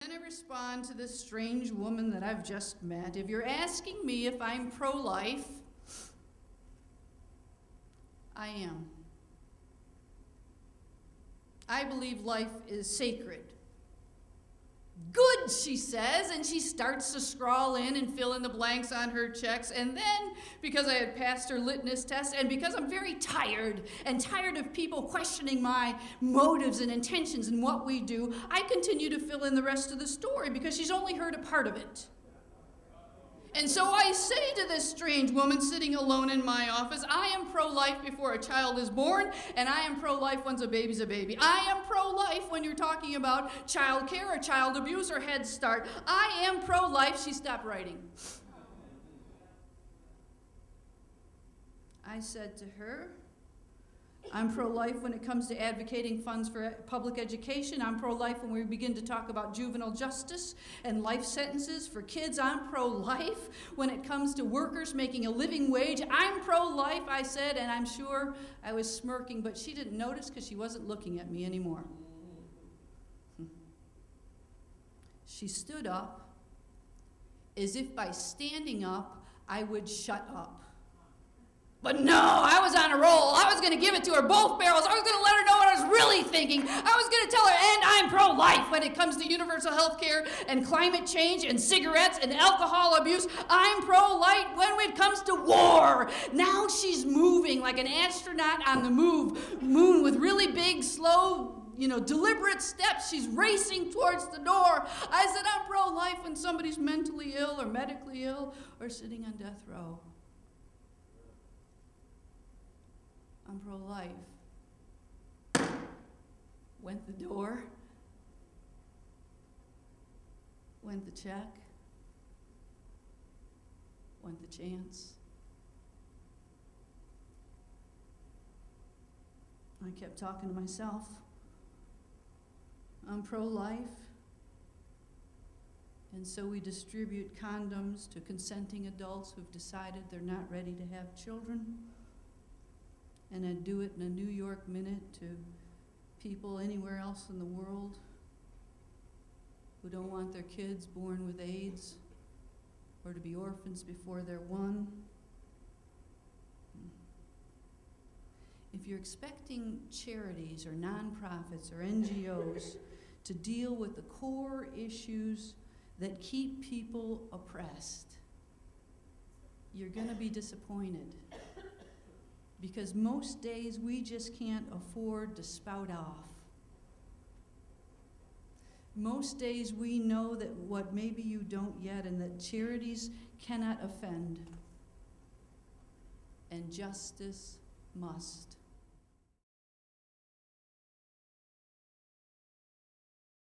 going to respond to this strange woman that I've just met. If you're asking me if I'm pro-life, I am. I believe life is sacred. Good, she says, and she starts to scrawl in and fill in the blanks on her checks. And then, because I had passed her litmus test, and because I'm very tired of people questioning my motives and intentions in what we do, I continue to fill in the rest of the story because she's only heard a part of it. And so I say to this strange woman sitting alone in my office, I am pro-life before a child is born, and I am pro-life once a baby's a baby. I am pro-life when you're talking about child care or child abuse or Head Start. I am pro-life. She stopped writing. I said to her, I'm pro-life when it comes to advocating funds for public education. I'm pro-life when we begin to talk about juvenile justice and life sentences for kids. I'm pro-life when it comes to workers making a living wage. I'm pro-life, I said, and I'm sure I was smirking, but she didn't notice because she wasn't looking at me anymore. She stood up as if by standing up, I would shut up. But no, I was on a roll. I was going to give it to her both barrels. I was going to let her know what I was really thinking. I was going to tell her, and I'm pro-life when it comes to universal health care and climate change and cigarettes and alcohol abuse. I'm pro-life when it comes to war. Now she's moving like an astronaut on the moon with really big, slow, deliberate steps. She's racing towards the door. I said, I'm pro-life when somebody's mentally ill or medically ill or sitting on death row. I'm pro-life. Went the door. Went the check. Went the chance. I kept talking to myself. I'm pro-life. And so we distribute condoms to consenting adults who've decided they're not ready to have children. And I do it in a New York minute to people anywhere else in the world who don't want their kids born with AIDS or to be orphans before they're one. If you're expecting charities or nonprofits or NGOs to deal with the core issues that keep people oppressed, you're going to be disappointed. Because most days we just can't afford to spout off. Most days we know that what maybe you don't yet, and that charities cannot offend, and justice must.